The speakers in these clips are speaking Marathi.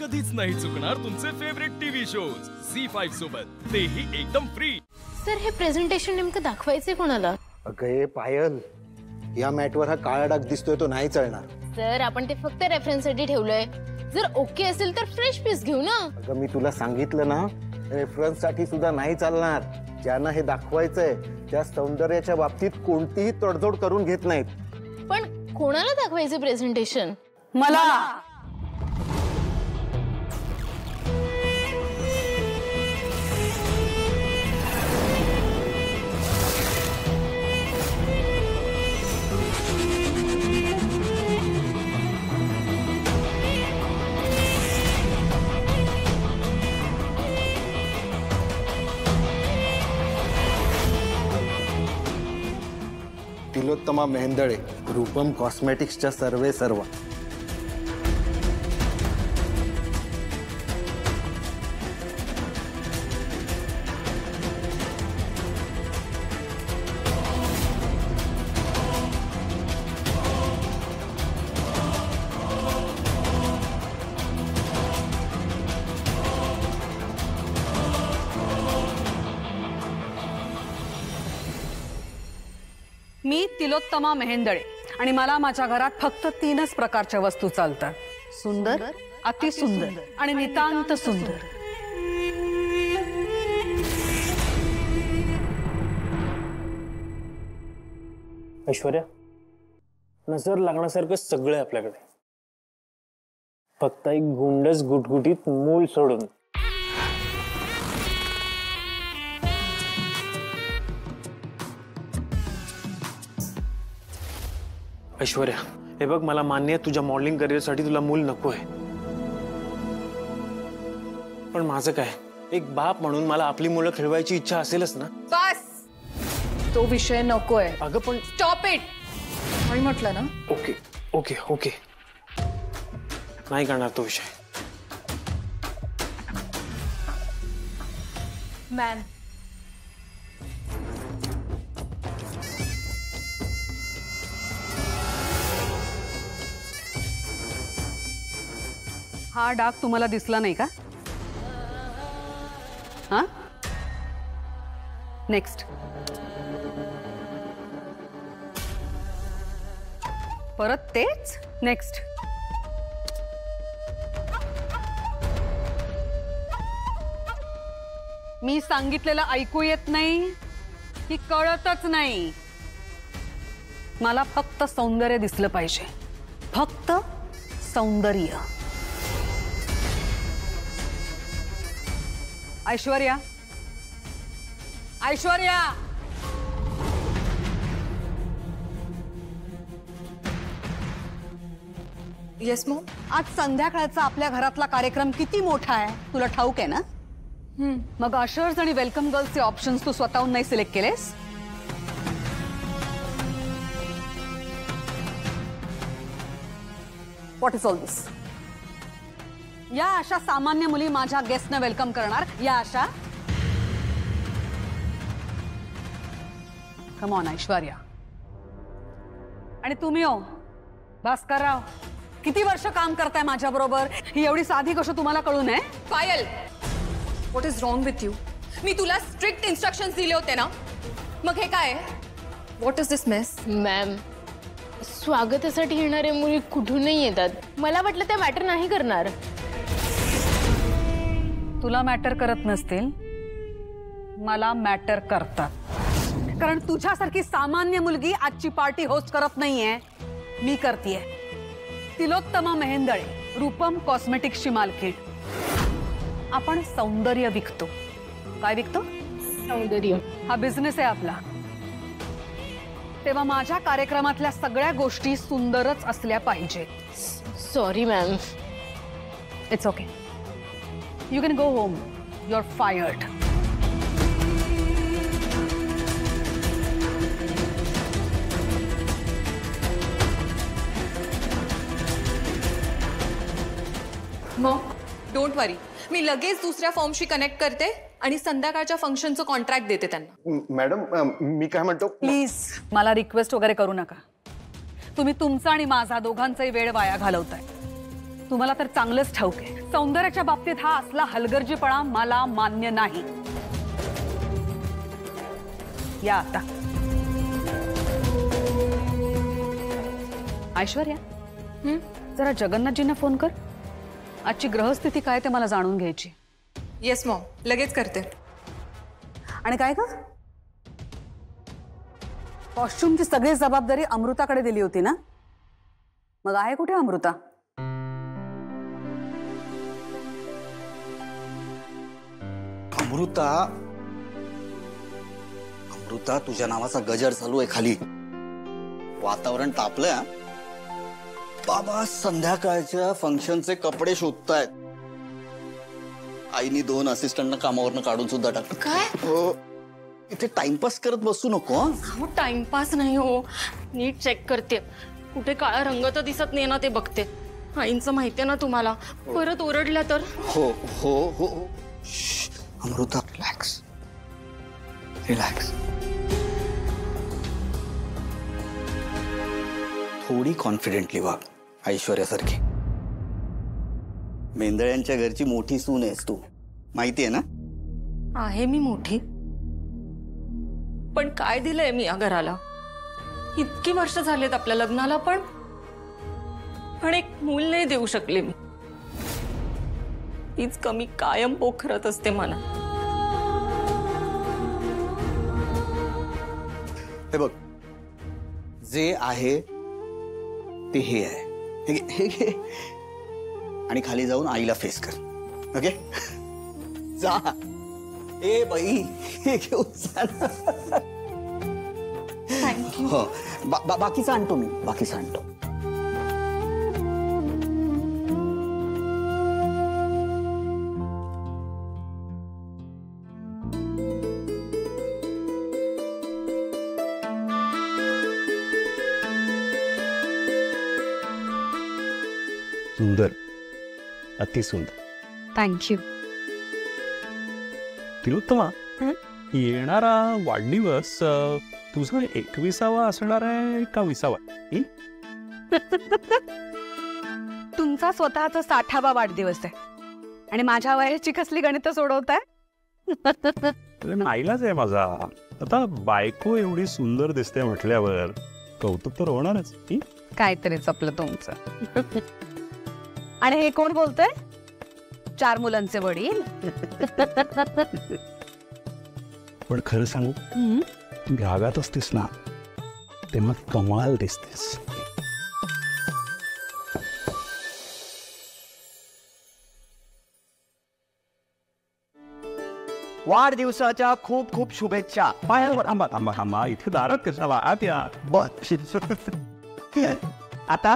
कधीच नाही चुकणार तुमचे फेवरेट टीव्ही शोज झी5 सोबत, तेही एकदम फ्री। सर हे प्रेझेंटेशन नेमकं दाखवायचे कोणाला? अगं पायल, या मॅटवर हा काळा डाग दिसतोय तो नाही चालणार। सर आपण ते फक्त रेफरन्स साठी ठेवलंय, जर ओके असेल तर फ्रेश पीस घेऊ ना। अगं मी तुला सांगितलं ना, रेफरन्स साठी सुद्धा नाही चालणार। ज्यांना हे दाखवायचंय त्या सौंदर्याच्या बाबतीत कोणतीही तडजोड करून घेत नाहीत। पण कोणाला दाखवायचे प्रेझेंटेशन? मला। तिलोत्तमा मेहेंदळे, रूपम कॉस्मेटिक्सच्या सर्वे सर्व। मी तिलोत्तमा मेहेंदळे आणि मला माझ्या घरात फक्त 3च प्रकारच्या वस्तू चालतात, सुंदर, अतिसुंदर आणि नितांत सुंदर। ऐश्वर्या, नजर लागण्यासारखं सगळं आपल्याकडे, फक्त एक गुंडच गुटगुटीत मूल सोडून। ऐश्वर्या, हे बघ, मला मान्य आहे तुझ्या मॉडेलिंग करिअरसाठी तुला मूल नकोय, पण माझं काय, एक बाप म्हणून मला आपली मुलं खेळवायची इच्छा असेलच ना। बस, तो विषय नकोय। अगं पण स्टॉप इट, मी म्हटलं ना। ओके ओके ओके, नाही करणार तो विषय। मॅम, हा डाग तुम्हाला दिसला नाही का? हा, नेक्स्ट। परत तेच, नेक्स्ट। मी सांगितलेलं ऐकू येत नाही की कळतच नाही? मला फक्त सौंदर्य दिसलं पाहिजे, फक्त सौंदर्य। Aishwarya, Aishwarya, yes Maugham. आज संध्याकाळचा आपल्या घरातला कार्यक्रम किती मोठा आहे तुला ठाऊक आहे ना? मग अशर्स आणि वेलकम गर्ल्सचे ऑप्शन्स तू स्वतःहून नाही सिलेक्ट केलेस? व्हॉट इज ऑल दिस? या अशा सामान्य मुली माझ्या गेस्टना वेलकम करणार? या अशा? Come on Aishwarya. आणि तुम्ही हो भास्करराव, किती वर्ष काम करताय माझ्या बरोबर, ही एवढी साधी गोष्ट तुम्हाला कळू नये? Payal, what is wrong with you? मी तुला स्ट्रिक्ट इन्स्ट्रक्शन्स दिले होते ना, मग हे काय? What is this mess? Ma'am, स्वागतासाठी येणारे मुली कुठूनही येतात, मला वाटलं ते मॅटर नाही करणार। तुला मॅटर करत नसतील, मला मॅटर करतात, कारण तुझ्यासारखी सामान्य मुलगी आजची पार्टी होस्ट करत नाहीये, मी करतेय। तिलोत्तमा मेहेंदळे, रूपम कॉस्मेटिक्सची मालकीण। आपण सौंदर्य विकतो। काय विकतो? सौंदर्य। हा बिझनेस आहे आपला, तेव्हा माझ्या कार्यक्रमातल्या सगळ्या गोष्टी सुंदरच असल्या पाहिजेत। Sorry ma'am. It's okay, you can go home, you are fired. Mom, don't worry, मी लगेच दुसऱ्या फॉर्मशी कनेक्ट करते आणि संध्याकाळच्या फंक्शनचं कॉन्ट्रॅक्ट देते त्यांना। मॅडम, मी काय म्हणतो, प्लीज मला रिक्वेस्ट वगैरे करू नका। तुम्ही तुमचा आणि माझा दोघांचाही वेळ वाया घालवताय। तुम्हाला तर चांगलंच ठाऊक आहे सौंदर्याच्या बाबतीत हा असला हलगर्जीपणा मला मान्य नाही. या आता. ऐश्वर्या, जरा जगन्नाथजींना फोन कर. आजची ग्रहस्थिती काय ते मला जाणून घ्यायची. येस मॉम, लगेच करते. आणि काय का कॉस्ट्युमची सगळी जबाबदारी अमृताकडे दिली होती ना? मग आहे कुठे अमृता? अमृता, अमृता, तुझ्या नावाचा गजर चालू आहे खाली. वातावरण तापलंय. बाबा संध्याकाळच्या फंक्शनचे कपडे शोधतायत. आईनी 2 असिस्टंटना कामावरनं काढून सुद्धा टाकलं. काय? हो, इथे टाइमपास करत बसू नको. हो, टाइमपास नाही हो, नीट चेक करते. कुठे काळा रंग तर दिसत नाही ना ते बघते. आईंचं माहितीये ना तुम्हाला, परत ओरडल्या तर. हो हो हो, अमृता रिलॅक्स रिलॅक्स. थोडी कॉन्फिडेंटली वाग, ऐश्वर्यासारखी. मेंदळ्यांच्या घरची मोठी सून आहेस तू, माहितीये ना? आहे मी मोठी, पण काय दिलंय मी या घराला? इतकी वर्ष झालेत आपल्या लग्नाला, पण एक मूल नाही देऊ शकले मी. हीच कमी कायम पोखरत असते मला. हे बघ, जे आहे ते हे आहे. हे घे आणि खाली जाऊन आईला फेस कर. ओके, जा. ए बाई, हे घेऊन जा. हो, बाकीचं आणतो मी, बाकीचं आणतो. सुंदर, अतिसुंदर. थँक्यू. तिलोत्तमा, येणारा वाढदिवस तुझा 21वा असणार आहे का 20वा? तुमचा स्वतःचा 60वा वाढदिवस आहे आणि माझ्या वयाची कसली गणित सोडवताय? नाईलाज आहे माझा. आता बायको एवढी सुंदर दिसते म्हटल्यावर कौतुक तर होणारच. काहीतरी चपलं तुमचं. आणि हे कोण बोलतंय? 4 मुलांचे वडील. पण खरं सांगू, रागात असतेस ना तेव्हा कमाल दिसतेस. वाढदिवसाच्या खूप खूप शुभेच्छा. पायावर आंबा आंबा आंबा इथे दारात कशाला? आत या. बस आता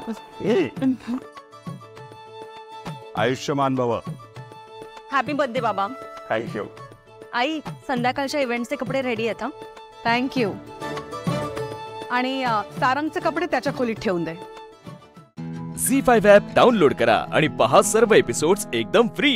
आयुष्यमान भव. हॅपी बर्थडे बाबा. थँक्यू. आई, संध्याकाळच्या इव्हेंटचे कपडे रेडी आहेत. थँक्यू. आणि सारंगचे कपडे त्याच्या खोलीत ठेवून दे. झी5 ॲप डाउनलोड करा आणि पहा सर्व एपिसोड्स एकदम फ्री.